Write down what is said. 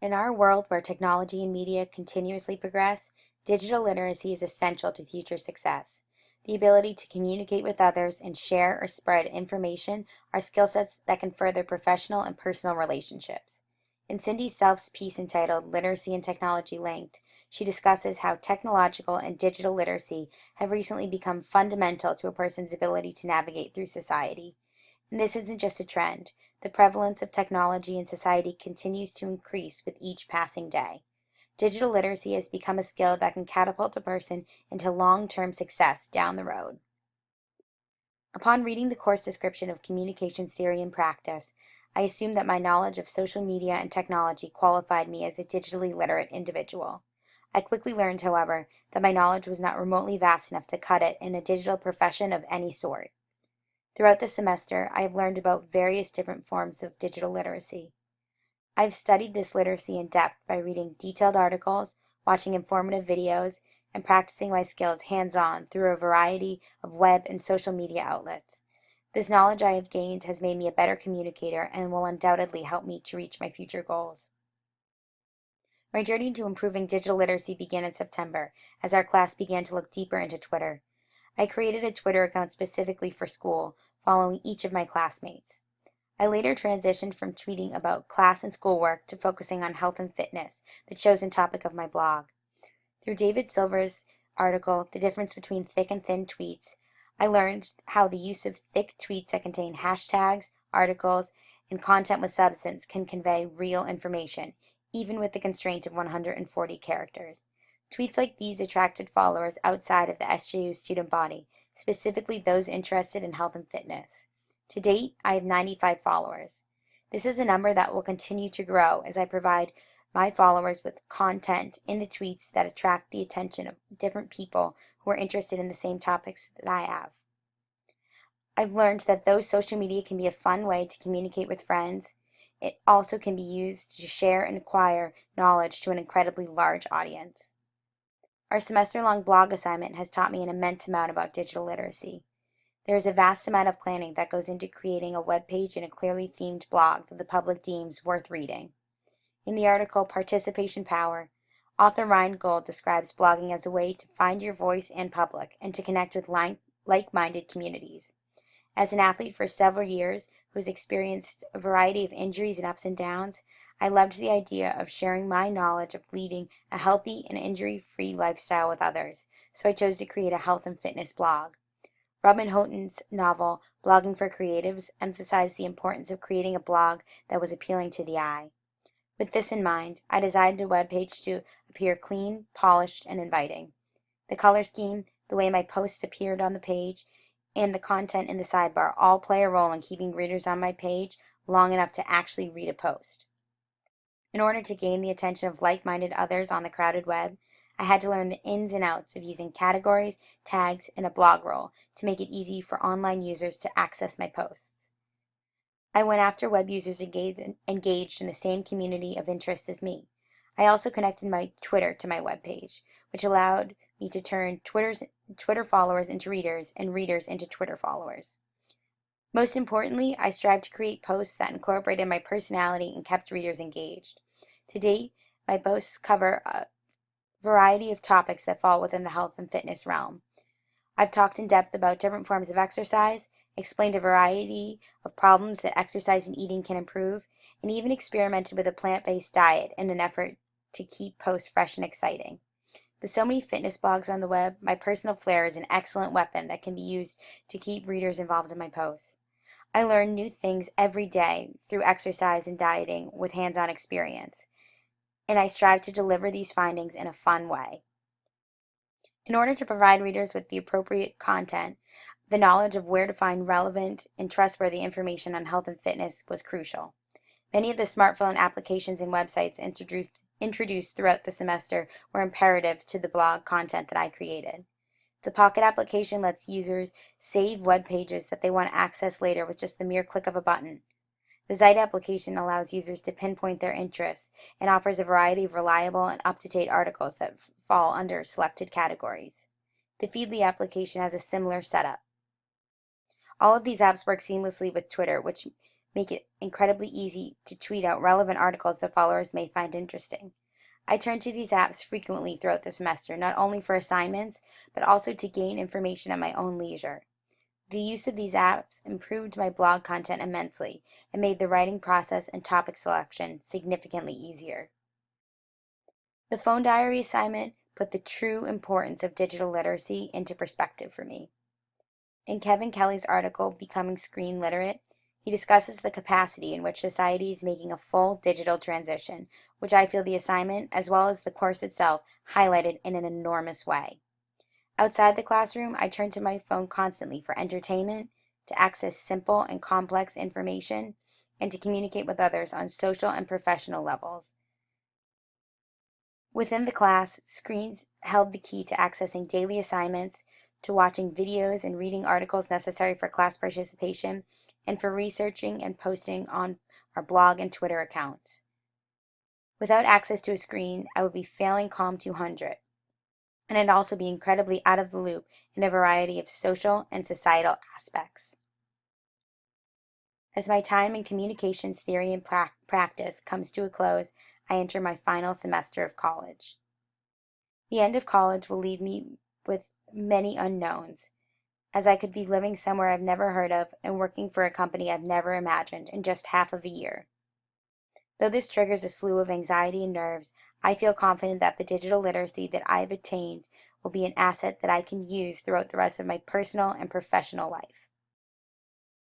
In our world where technology and media continuously progress, digital literacy is essential to future success. The ability to communicate with others and share or spread information are skill sets that can further professional and personal relationships. In Cindy Self's piece entitled Literacy and Technology Linked, she discusses how technological and digital literacy have recently become fundamental to a person's ability to navigate through society. And this isn't just a trend. The prevalence of technology in society continues to increase with each passing day. Digital literacy has become a skill that can catapult a person into long-term success down the road. Upon reading the course description of communications theory and practice, I assumed that my knowledge of social media and technology qualified me as a digitally literate individual. I quickly learned, however, that my knowledge was not remotely vast enough to cut it in a digital profession of any sort. Throughout the semester, I have learned about various different forms of digital literacy. I've studied this literacy in depth by reading detailed articles, watching informative videos, and practicing my skills hands-on through a variety of web and social media outlets. This knowledge I have gained has made me a better communicator and will undoubtedly help me to reach my future goals. My journey to improving digital literacy began in September as our class began to look deeper into Twitter. I created a Twitter account specifically for school, following each of my classmates. I later transitioned from tweeting about class and schoolwork to focusing on health and fitness, the chosen topic of my blog. Through David Silver's article, The Difference Between Thick and Thin Tweets, I learned how the use of thick tweets that contain hashtags, articles, and content with substance can convey real information, even with the constraint of 140 characters. Tweets like these attracted followers outside of the SJU student body, specifically those interested in health and fitness. To date, I have 95 followers. This is a number that will continue to grow as I provide my followers with content in the tweets that attract the attention of different people who are interested in the same topics that I have. I've learned that though social media can be a fun way to communicate with friends, it also can be used to share and acquire knowledge to an incredibly large audience. Our semester-long blog assignment has taught me an immense amount about digital literacy. There is a vast amount of planning that goes into creating a web page and a clearly themed blog that the public deems worth reading. In the article Participation Power, author Ryan Gold describes blogging as a way to find your voice and public and to connect with like-minded communities. As an athlete for several years who has experienced a variety of injuries and ups and downs, I loved the idea of sharing my knowledge of leading a healthy and injury-free lifestyle with others, so I chose to create a health and fitness blog. Robin Houghton's novel, Blogging for Creatives, emphasized the importance of creating a blog that was appealing to the eye. With this in mind, I designed a web page to appear clean, polished, and inviting. The color scheme, the way my posts appeared on the page, and the content in the sidebar all play a role in keeping readers on my page long enough to actually read a post. In order to gain the attention of like-minded others on the crowded web, I had to learn the ins and outs of using categories, tags, and a blog role to make it easy for online users to access my posts. I went after web users engaged in the same community of interest as me. I also connected my Twitter to my web page, which allowed me to turn Twitter followers into readers and readers into Twitter followers. Most importantly, I strive to create posts that incorporated my personality and kept readers engaged. To date, my posts cover a variety of topics that fall within the health and fitness realm. I've talked in depth about different forms of exercise, explained a variety of problems that exercise and eating can improve, and even experimented with a plant-based diet in an effort to keep posts fresh and exciting. With so many fitness blogs on the web, my personal flair is an excellent weapon that can be used to keep readers involved in my posts. I learn new things every day through exercise and dieting with hands-on experience, and I strive to deliver these findings in a fun way. In order to provide readers with the appropriate content, the knowledge of where to find relevant and trustworthy information on health and fitness was crucial. Many of the smartphone applications and websites introduced throughout the semester were imperative to the blog content that I created. The Pocket application lets users save web pages that they want to access later with just the mere click of a button. The Zeit application allows users to pinpoint their interests and offers a variety of reliable and up-to-date articles that fall under selected categories. The Feedly application has a similar setup. All of these apps work seamlessly with Twitter, which make it incredibly easy to tweet out relevant articles that followers may find interesting. I turn to these apps frequently throughout the semester, not only for assignments, but also to gain information at my own leisure. The use of these apps improved my blog content immensely and made the writing process and topic selection significantly easier. The phone diary assignment put the true importance of digital literacy into perspective for me. In Kevin Kelly's article, Becoming Screen Literate, he discusses the capacity in which society is making a full digital transition, which I feel the assignment, as well as the course itself, highlighted in an enormous way. Outside the classroom, I turn to my phone constantly for entertainment, to access simple and complex information, and to communicate with others on social and professional levels. Within the class, screens held the key to accessing daily assignments, to watching videos and reading articles necessary for class participation, and for researching and posting on our blog and Twitter accounts. Without access to a screen, I would be failing Calm 200, and I'd also be incredibly out of the loop in a variety of social and societal aspects. As my time in communications theory and practice comes to a close, I enter my final semester of college. The end of college will leave me with many unknowns, as I could be living somewhere I've never heard of and working for a company I've never imagined in just half of a year. Though this triggers a slew of anxiety and nerves, I feel confident that the digital literacy that I've attained will be an asset that I can use throughout the rest of my personal and professional life.